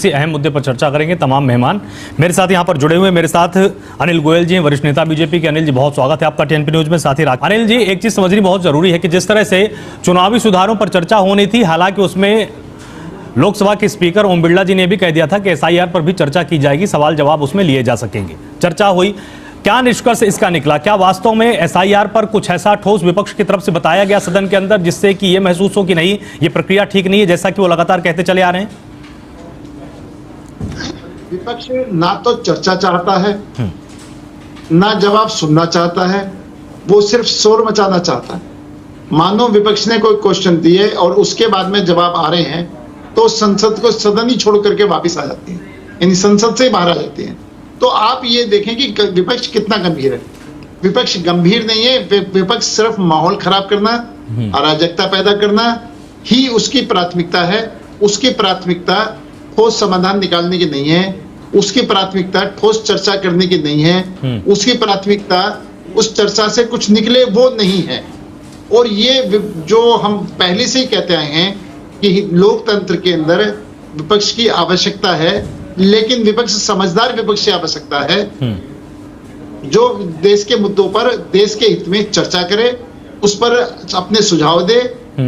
इसी अहम मुद्दे पर चर्चा करेंगे तमाम मेहमान मेरे साथ यहाँ पर जुड़े हुए। मेरे साथ अनिल गोयल जी हैं, वरिष्ठ नेता बीजेपी के। अनिल जी, बहुत स्वागत है आपका टीएनपी न्यूज में। साथ ही अनिल जी, एक चीज समझनी बहुत जरूरी है कि जिस तरह से चुनावी सुधारों पर चर्चा होनी थी, हालांकि उसमें लोकसभा के स्पीकर ओम बिरला जी ने भी कह दिया था कि एसआईआर पर भी चर्चा की जाएगी, सवाल जवाब उसमें लिए जा सकेंगे। चर्चा हुई, क्या निष्कर्ष इसका निकला? क्या वास्तव में एसआईआर पर कुछ ऐसा ठोस विपक्ष की तरफ से बताया गया सदन के अंदर जिससे कि ये महसूस हो कि नहीं, ये प्रक्रिया ठीक नहीं है, जैसा कि वो लगातार कहते चले आ रहे हैं? विपक्ष ना तो चर्चा चाहता है, ना जवाब सुनना चाहता है, वो सिर्फ शोर मचाना चाहता है। मानो विपक्ष ने कोई क्वेश्चन दिए और उसके बाद में जवाब आ रहे हैं तो संसद को सदन ही छोड़ करके वापस आ जाती है, यानी संसद से बाहर आ जाती है। तो आप ये देखें कि विपक्ष कितना गंभीर है। विपक्ष गंभीर नहीं है, विपक्ष सिर्फ माहौल खराब करना, अराजकता पैदा करना ही उसकी प्राथमिकता है। उसकी प्राथमिकता ठोस समाधान निकालने की नहीं है, उसकी प्राथमिकता ठोस चर्चा करने की नहीं है, उसकी प्राथमिकता उस चर्चा से कुछ निकले वो नहीं है। और ये जो हम पहले से ही कहते आए हैं कि लोकतंत्र के अंदर विपक्ष की आवश्यकता है, लेकिन विपक्ष समझदार विपक्ष की आवश्यकता है जो देश के मुद्दों पर देश के हित में चर्चा करे, उस पर अपने सुझाव दे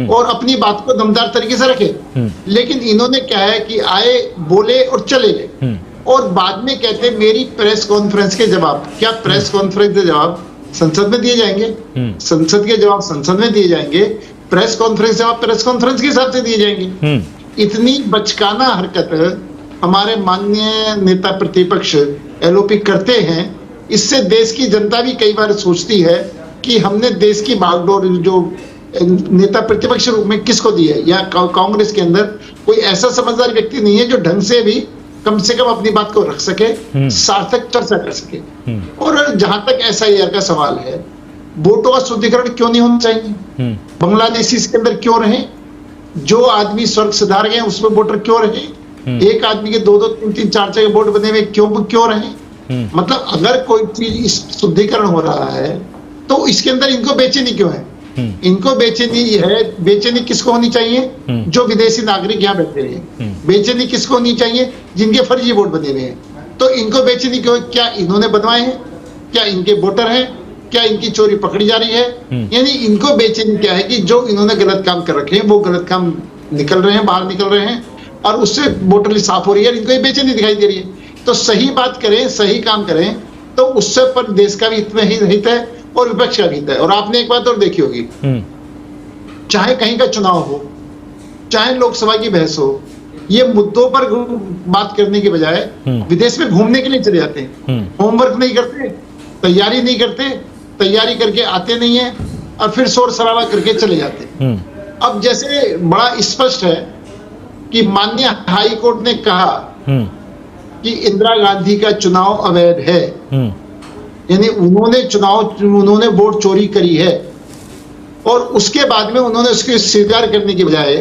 और अपनी बात को दमदार तरीके से रखे। लेकिन इन्होंने क्या है कि आए, बोले और चले गए, और बाद में कहते मेरी प्रेस कॉन्फ्रेंस के जवाब, क्या प्रेस कॉन्फ्रेंस के जवाब संसद में दिए जाएंगे? संसद के जवाब संसद में दिए जाएंगे, प्रेस कॉन्फ्रेंस जवाब प्रेस कॉन्फ्रेंस के हिसाब से दिए जाएंगे। इतनी बचकाना हरकत हमारे माननीय नेता प्रतिपक्ष एलओपी करते हैं। इससे देश की जनता भी कई बार सोचती है कि हमने देश की बागडोर जो नेता प्रतिपक्ष रूप में किसको दी है, या कांग्रेस के अंदर कोई ऐसा समझदार व्यक्ति नहीं है जो ढंग से भी कम से कम अपनी बात को रख सके, सार्थक चर्चा कर सके। और जहां तक एसआईआर का सवाल है, वोटों का शुद्धिकरण क्यों नहीं होना चाहिए? बांग्लादेशी इसके अंदर क्यों रहे? जो आदमी स्वर्ग सुधार गए उसमें वोटर क्यों रहे? एक आदमी के 2-2, 3-3, 4-4 वोट बने हुए क्यों रहे? मतलब अगर कोई चीज शुद्धिकरण हो रहा है तो इसके अंदर इनको बेचैनी क्यों है? इनको बेचैनी है, बेचैनी किसको होनी चाहिए? जो विदेशी नागरिक यहाँ बैठे हैं। बेचैनी किसको होनी चाहिए? जिनके फर्जी वोट बने हुए हैं। तो इनको बेचैनी क्यों? क्या इन्होंने बनवाए हैं? क्या इनके वोटर हैं? क्या इनकी चोरी पकड़ी जा रही है? यानी इनको बेचैनी क्या है कि जो इन्होंने गलत काम कर रखे हैं वो गलत काम निकल रहे हैं, बाहर निकल रहे हैं, और उससे वोटर लिस्ट साफ हो रही है। इनको ये बेचैनी दिखाई दे रही है। तो सही बात करें, सही काम करें, तो उससे पर देश का भी हित में ही हित है और विपक्ष का भी हित है। और आपने एक बात और देखी होगी, चाहे कहीं का चुनाव हो, चाहे लोकसभा की बहस हो, ये मुद्दों पर बात करने के बजाय विदेश में घूमने के लिए चले जाते हैं। होमवर्क नहीं करते, तैयारी नहीं करते, तैयारी करके आते नहीं है और फिर शोर शराबा करके चले जाते हैं। अब जैसे बड़ा स्पष्ट है कि माननीय हाई कोर्ट ने कहा कि इंदिरा गांधी का चुनाव अवैध है, यानी उन्होंने वोट चोरी करी है, और उसके बाद में उन्होंने उसको स्वीकार करने के बजाय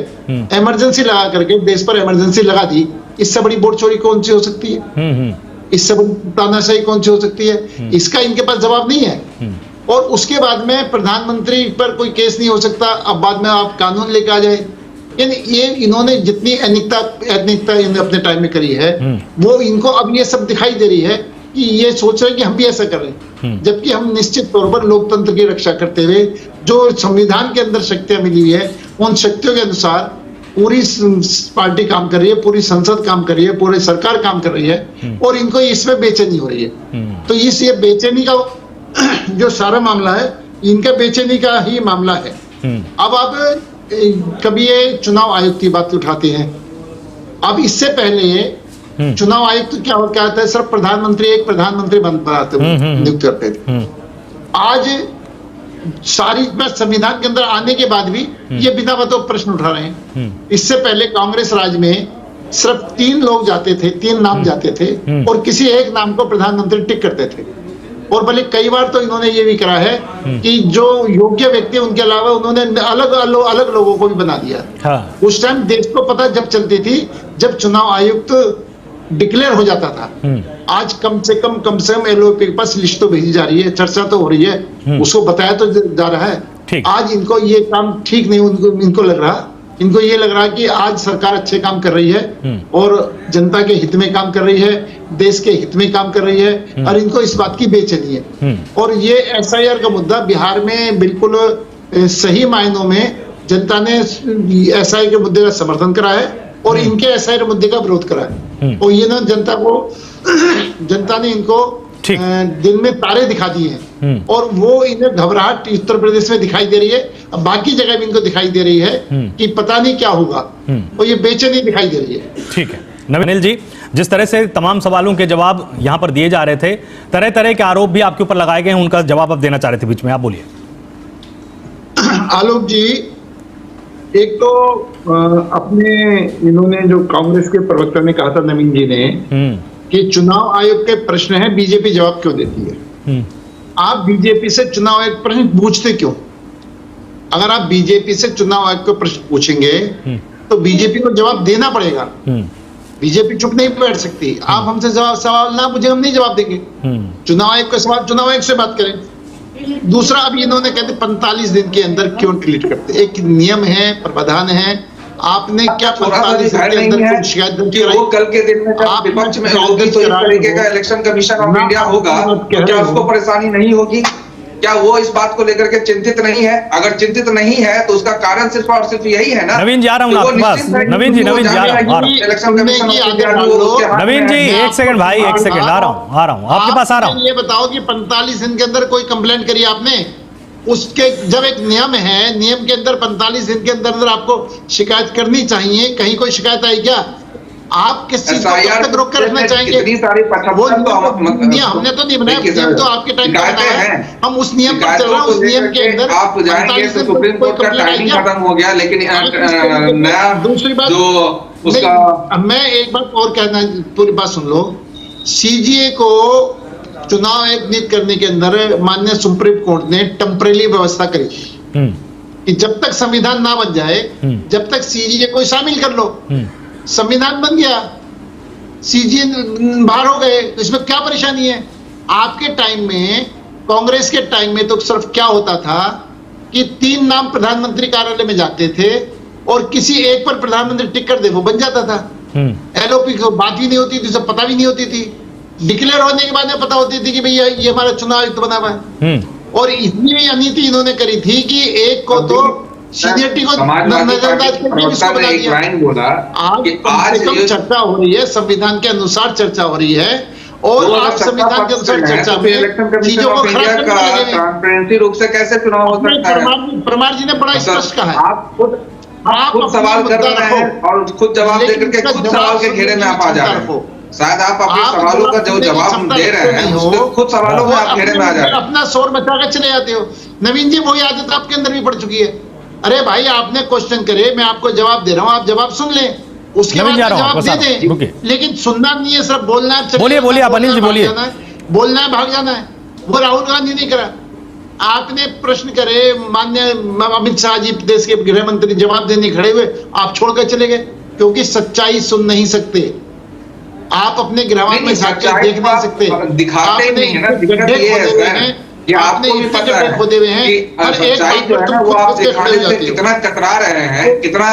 इमरजेंसी लगा करके देश पर इमरजेंसी लगा दी। इससे बड़ी वोट चोरी कौन सी हो सकती है? इससे बड़ी तानाशाही कौन सी हो सकती है? इसका इनके पास जवाब नहीं है। और उसके बाद में प्रधानमंत्री पर कोई केस नहीं हो सकता। अब बाद में आप कानून लेके आ जाए, यानी ये इन्होंने जितनी अनैतिकता अपने टाइम में करी है, वो इनको अब ये सब दिखाई दे रही है कि ये सोच रहे हैं कि हम भी ऐसा कर रहे हैं। जबकि हम निश्चित तौर पर लोकतंत्र की रक्षा करते हुए जो संविधान के अंदर शक्तियां मिली है, उन शक्तियों के अनुसार पूरी पार्टी काम कर रही है, पूरी संसद काम कर रही है, पूरी सरकार काम कर रही है, और इनको इसमें बेचैनी हो रही है। तो ये बेचैनी का जो सारा मामला है, इनका बेचैनी का ही मामला है। अब आप कभी ये चुनाव आयोग की बात उठाते हैं। अब इससे पहले चुनाव आयुक्त तो क्या होता है? सिर्फ प्रधानमंत्री, एक प्रधानमंत्री बनाते नियुक्त करते थे। आज सारी संविधान के अंदर आने के बाद भी ये बिना मतलब प्रश्न उठा रहे हैं। इससे पहले कांग्रेस राज में सिर्फ 3 लोग जाते थे, 3 नाम जाते थे, और किसी एक नाम को प्रधानमंत्री टिक करते थे। और भले कई बार तो इन्होंने ये भी करा है कि जो योग्य व्यक्ति उनके अलावा उन्होंने अलग लोगों को भी बना दिया। हाँ। उस टाइम देश को पता जब चलती थी जब चुनाव आयुक्त डिक्लेयर हो जाता था। आज कम से कम एलओपी के पास लिस्ट तो भेजी जा रही है, चर्चा तो हो रही है, उसको बताया तो जा रहा है। आज इनको ये काम ठीक नहीं इनको लग रहा इनको ये लग रहा है कि आज सरकार अच्छे काम कर रही है और जनता के हित में काम कर रही है, देश के हित में काम कर रही है और इनको इस बात की बेचैनी है। और ये एसआईआर का मुद्दा बिहार में बिल्कुल सही मायनों में जनता ने एसआईआर के मुद्दे का समर्थन करा है और इनके एसआईआर मुद्दे का विरोध करा है। और ये ना जनता ने इनको दिन में तारे दिखा दिए हैं और वो इन्हें घबराहट उत्तर प्रदेश में दिखाई दे रही है, अब बाकी जगह भी इनको दिखाई दे रही है कि पता नहीं क्या होगा और ये बेचैनी दिखाई दे रही है। ठीक है अनिल जी, जिस तरह से तमाम सवालों के जवाब यहाँ पर दिए जा रहे थे, तरह तरह के आरोप भी आपके ऊपर लगाए गए हैं, उनका जवाब आप देना चाह रहे थे बीच में, आप बोलिए। आलोक जी, एक तो अपने इन्होंने जो कांग्रेस के प्रवक्ता ने कहा था, नवीन जी ने, कि चुनाव आयोग के प्रश्न है, बीजेपी जवाब क्यों देती है? आप बीजेपी से चुनाव आयोग प्रश्न पूछते क्यों? अगर आप बीजेपी से चुनाव आयोग के प्रश्न पूछेंगे तो बीजेपी को जवाब देना पड़ेगा। बीजेपी चुप नहीं बैठ सकती। आप हमसे सवाल ना पूछे, हम नहीं जवाब देंगे। चुनाव आयोग का सवाल चुनाव आयोग से बात करें। दूसरा, अभी इन्होंने कहते 45 दिन के अंदर क्यों डिलीट करते? एक नियम है, प्रावधान है। आपने क्या 45 दिन के अंदर कोई शिकायत दर्ज कराई? वो कल के दिन में जब विपक्ष में होगी तो इस तरीके का इलेक्शन कमीशन ऑफ इंडिया होगा, तो क्या उसको परेशानी नहीं होगी? क्या वो इस बात को लेकर के चिंतित नहीं है? अगर चिंतित नहीं है तो उसका कारण सिर्फ और सिर्फ यही है ना। नवीन जी आ रहा हूँ आपके पास। नवीन जी आ रहा हूँ। इलेक्शन कमीशन ऑफ इंडिया नवीन जी एक सेकंड भाई, एक सेकंड आ रहा हूँ आपके पास आ रहा हूँ। ये बताओ कि 45 दिन के अंदर कोई कंप्लेंट करी आपने? उसके जब एक नियम है, नियम के अंदर 45 दिन के अंदर आपको शिकायत करनी चाहिए। कहीं कोई शिकायत आई क्या? आप किस चीज को कब तक रोक कर रखना चाहेंगे? वो नियम हमने तो नहीं बनाया, नियम तो आपके टाइम पे बनाया है। हम उस नियम पर चल रहे हैं। उस नियम के अंदर आप जाएंगे तो सुप्रीम कोर्ट का टाइमिंग खत्म हो गया, लेकिन नया दूसरी बात जो उसका, मैं एक बात और कहना, पूरी बात सुन लो। सीजीए को चुनाव आयोग नियुक्त करने के अंदर माननीय सुप्रीम कोर्ट ने टेम्परेरी व्यवस्था करी कि जब तक संविधान ना बन जाए, जब तक सीजीए को शामिल कर लो। संविधान बन गया, सीजीए बाहर हो गए, तो इसमें क्या परेशानी है? आपके टाइम में, कांग्रेस के टाइम में तो सिर्फ क्या होता था कि 3 नाम प्रधानमंत्री कार्यालय में जाते थे और किसी एक पर प्रधानमंत्री टिक कर दे, वो बन जाता था। एलओपी को बात भी नहीं होती थी, सब पता भी नहीं होती थी। डिक्लेयर होने के बाद में पता होती थी कि भैया ये हमारा चुनाव आयुक्त बना हुआ है। और इतनी नीति इन्होंने करी थी कि एक को तो सीनियरिटी को नजरअंदाज करके इसको बना दिया। आज कम से कम चर्चा हो रही है, संविधान के अनुसार चर्चा हो रही है और आप संविधान के अनुसार चर्चा में चीजों को खराब करने लगे। ट्रांसपेरेंसी रूप से कैसे चुनाव हो सकता है? परमार जी ने बड़ा स्पष्ट कहा है। आप खुद सवाल कर रहे हैं और खुद जवाब देकर के खुद सवाल के घेरे में आप आ जा रहे हैं। शायद आप अपने सवालों का जो जवाब दे रहे हैं उसके खुद सवालों में आप घेरे में आ जा रहे हैं। अपना शोर मचा कर चले जाते हो। नवीन जी, वही आदत आपके अंदर भी पड़ चुकी है। अरे भाई, आपने क्वेश्चन करे, मैं आपको जवाब दे रहा हूँ, आप जवाब सुन लें, उसके बाद जवाब दे दें। लेकिन सुनना नहीं है, सिर्फ बोलना है। बोलिए आप अनिल जी, बोलिए। बोलना है, भाग जाना है। वो राहुल गांधी नहीं करा। आपने प्रश्न करे, माननीय अमित शाह जी देश के गृह मंत्री जवाब देने खड़े हुए, आप छोड़कर चले गए, क्योंकि सच्चाई सुन नहीं सकते आप। अपने ग्राम में जाकर देख नहीं सकते, दिखाते नहीं है ना। दिक्कत ये है कि आपको भी पता है खोदे हुए हैं कि सच्चाई जो है ना वो आप दिखाने से कितना कतरा रहे हैं, कितना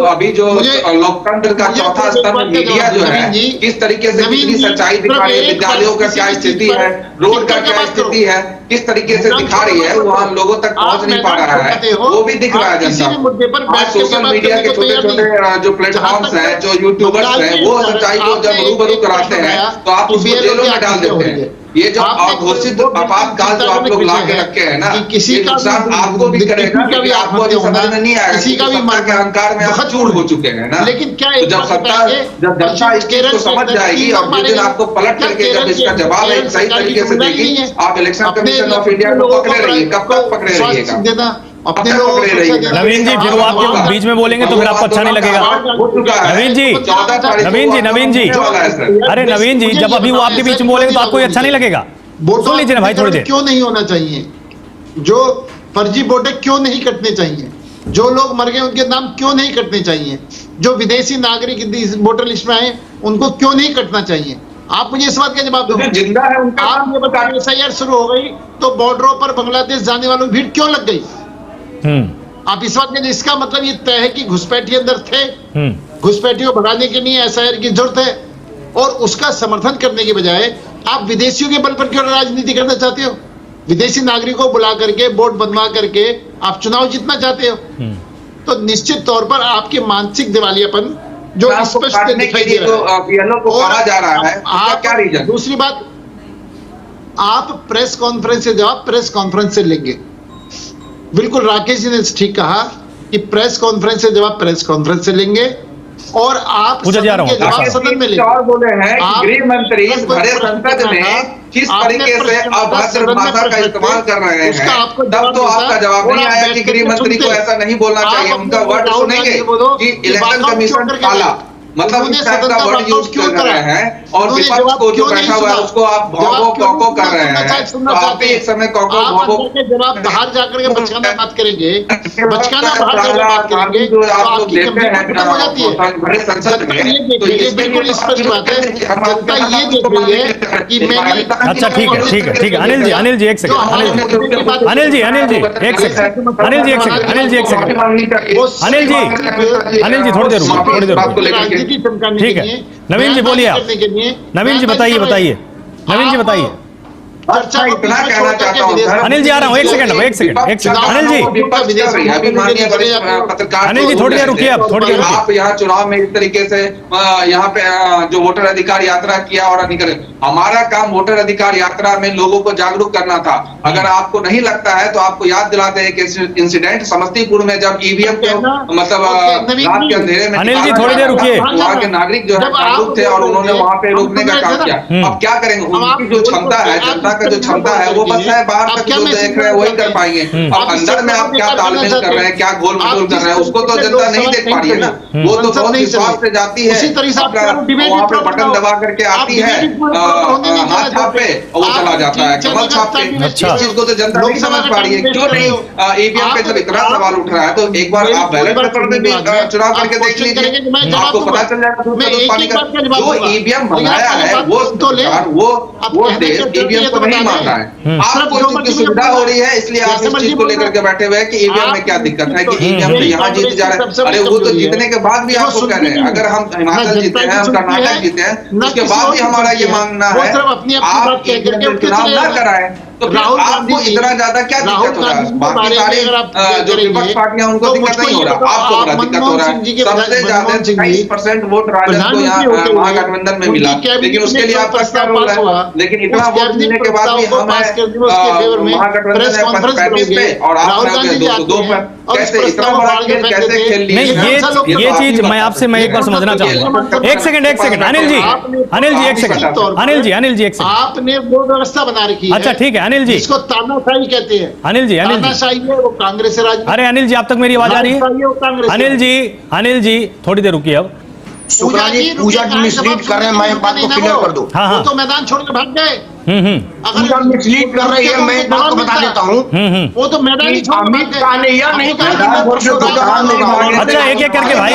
अभी जो लोकतंत्र का चौथा स्तर मीडिया जो है किस तरीके से कितनी सच्चाई दिखा रही है, विद्यालयों का क्या स्थिति है, रोड का क्या स्थिति है, किस तरीके से दिखा रही है, वो हम लोगों तक पहुंच नहीं पा रहा है। वो भी दिख रहा है जनता। आज सोशल मीडिया के छोटे छोटे जो प्लेटफॉर्म्स हैं, जो यूट्यूबर्स हैं, वो सच्चाई को जब रूबरू कराते हैं तो आप उसको जेलों में डाल देते हैं। ये जो अघोषित आपातकाल जो आप लोग ला के रखे हैं ना, ये नुकसान आपको भी करेगा, क्योंकि आपको अभी समझ में नहीं आएगा कि सत्ता के अहंकार में आप चूर हो चुके हैं ना। लेकिन क्या तो जब जनता इस चीज को समझ जाएगी और जिस दिन आपको पलट करके जब इसका जवाब एक सही तरीके से देगी, आप इलेक्शन कमीशन ऑफ इंडिया को पकड़े रहिए। कब तक पकड़े रहिएगा? अपने नवीन जी, फिर वो आपके बीच में बोलेंगे तो फिर आपको अच्छा नहीं लगेगा। नवीन जी, अरे नवीन जी, जब अभी वो आपके बीच में बोलेंगे तो आपको अच्छा नहीं लगेगा। सुन लीजिए ना भाई थोड़ी देर। क्यों नहीं होना चाहिए? जो फर्जी वोट क्यों नहीं कटने चाहिए? जो लोग मर गए उनके नाम क्यों नहीं कटने चाहिए? जो विदेशी नागरिक वोटर लिस्ट में आए उनको क्यों नहीं कटना चाहिए? आप मुझे इस बात का जवाब दो। जिंदा है उनका। आप ये बताइए, एसआईआर शुरू हो गई तो बॉर्डरों पर बांग्लादेश जाने वालों की भीड़ क्यों लग गई? आप इस वक्त इसका मतलब ये तय है कि घुसपैठी अंदर थे, घुसपैठी को भगाने के लिए एसआईआर की जरूरत है, और उसका समर्थन करने के बजाय आप विदेशियों के बल पर क्यों राजनीति करना चाहते हो? विदेशी नागरिकों को बुला करके वोट बनवा करके आप चुनाव जीतना चाहते हो, तो निश्चित तौर पर आपके मानसिक दिवालियापन जो स्पष्ट दिखाई दे रहा है को कहा जा रहा है, क्या रीजन? दूसरी बात, आप प्रेस कॉन्फ्रेंस से जवाब प्रेस कॉन्फ्रेंस से लेंगे। बिल्कुल राकेश जी ने ठीक कहा कि प्रेस कॉन्फ्रेंस से जवाब प्रेस कॉन्फ्रेंस से लेंगे, और आप सदन के जवाब सदन में लेंगे। और बोले हैं कि गृह मंत्री भरे संसद में किस तरीके से अभद्र भाषा का इस्तेमाल कर रहे हैं, तब तो आपका जवाब नहीं आया कि गृह मंत्री को ऐसा नहीं बोलना चाहिए। उनका वर्ड सुनेंगे कि इलेक्शन कमीशन काला, मतलब इस टाइप का वर्ड यूज कर रहे हैं, और विपक्ष को जो बैठा हुआ है उसको आप भौंको कौको कर रहे हैं। तो आप भी एक समय कौको भौंको जवाब बाहर जाकर के बचकाना बात करेंगे, बचकाना बाहर जाकर बात करेंगे, जो तो आप लोग आपकी देते हैं खत्म हो जाती है। बड़े संसद में, तो ये बिल्कुल स्पष्ट बात है, जनता ये देख रही है कि मैंने। अच्छा ठीक है ठीक है ठीक है। अनिल जी एक सेकंड, अनिल जी एक सेकंड, अनिल जी थोड़ी देर रुकिए। ठीक है, नवीन जी बोलिए आप। नवीन जी बताइए नवीन जी बताइए। चर्चा इतना कहना चाहता हूं सर। अनिल जी आ रहा हूँ, एक सेकंड अनिल जी थोड़ी देर रुकिए, आप थोड़ी देर रुकिए। आप यहाँ चुनाव में इस तरीके से यहाँ पे जो वोटर अधिकार यात्रा किया और निकले, हमारा काम वोटर अधिकार यात्रा में लोगों को जागरूक करना था। अगर आपको नहीं लगता है तो आपको याद दिलाते हैं कि इंसिडेंट समस्तीपुर में जब ईवीएम को मतलब रात के अंधेरे में, अनिल जी थोड़ी देर रुकिए। वहाँ के नागरिक जो है जागरूक थे और उन्होंने वहाँ पे रोकने का काम किया। अब क्या करेंगे, उनकी जो क्षमता है, जनता का जो क्षमता है वो बस है बाहर तक जो देख रहे हैं वही कर पाएंगे। अब अंदर में आप क्या तालमेल कर रहे हैं, क्या घोल मटोल कर रहे हैं, उसको तो जनता नहीं देख पा रही है ना। वो तो बहुत विश्वास से जाती है, वहाँ पे बटन दबा करके आती है हाथ छाप पे और वो चला जाता है कमल छाप पे। इस चीज को तो जनता नहीं समझ पा रही है। क्यों नहीं ईवीएम पे जब इतना सवाल उठ रहा है तो एक बार आप बैलेट पेपर में भी चुनाव करके देख लीजिए, आपको पता चल जाएगा। जो ईवीएम बनाया है वो देश ईवीएम को नहीं मान रहा है। आपको इस चीज की सुविधा हो रही है, इसलिए आप इस चीज को लेकर के बैठे हुए हैं कि ईवीएम में क्या दिक्कत है, कि ईवीएम तो यहाँ जीत जा रहे हैं। अरे वो तो जीतने के बाद भी आपको कह रहे हैं, अगर हम हिमाचल जीते हैं, हम कर्नाटक जीते हैं, उसके बाद भी हमारा ये मानना है आप चुनाव ना कराएं, तो फिर आपको इतना ज्यादा क्या दिक्कत हो रहा है? बाकी सारी जो विपक्ष पार्टियां उनको दिक्कत नहीं हो रहा, आपको बड़ा दिक्कत हो रहा है। सबसे ज्यादा 23% वोट राजद को यहाँ महागठबंधन में मिला, लेकिन उसके लिए आपका क्या रोल है? लेकिन इतना वोट मिलने के बाद भी हम महागठबंधन है 35 पे और आप 202 पर। कैसे इतना बड़ा खेल कैसे खेल लिया? नहीं, ये चीज मैं एक बार समझना चाहूंगा। एक सेकंड अनिल जी एक सेकंड, अनिल जी एक सेकंड। आपने वो व्यवस्था बना रखी है। अच्छा ठीक है अनिल जी, इसको तानाशाही कहते हैं। अनिल जी तानाशाही है वो कांग्रेस राज। अरे अनिल जी, आप तक मेरी आवाज आ रही है? अनिल जी थोड़ी देर रुकिए। अब शुक्ला जी पूजा की मिसलीड कर रहे हैं, मैं एक बात को क्लियर कर दूं। हाँ, वो तो मैदान छोड़ के भाग गए। पूजा मिसलीड कर रही है, मैं एक बात को बता देता हूँ। वो तो मैदान ही छोड़ के भाग गए। अमित शाह ने यह नहीं कहा। अच्छा एक एक करके भाई,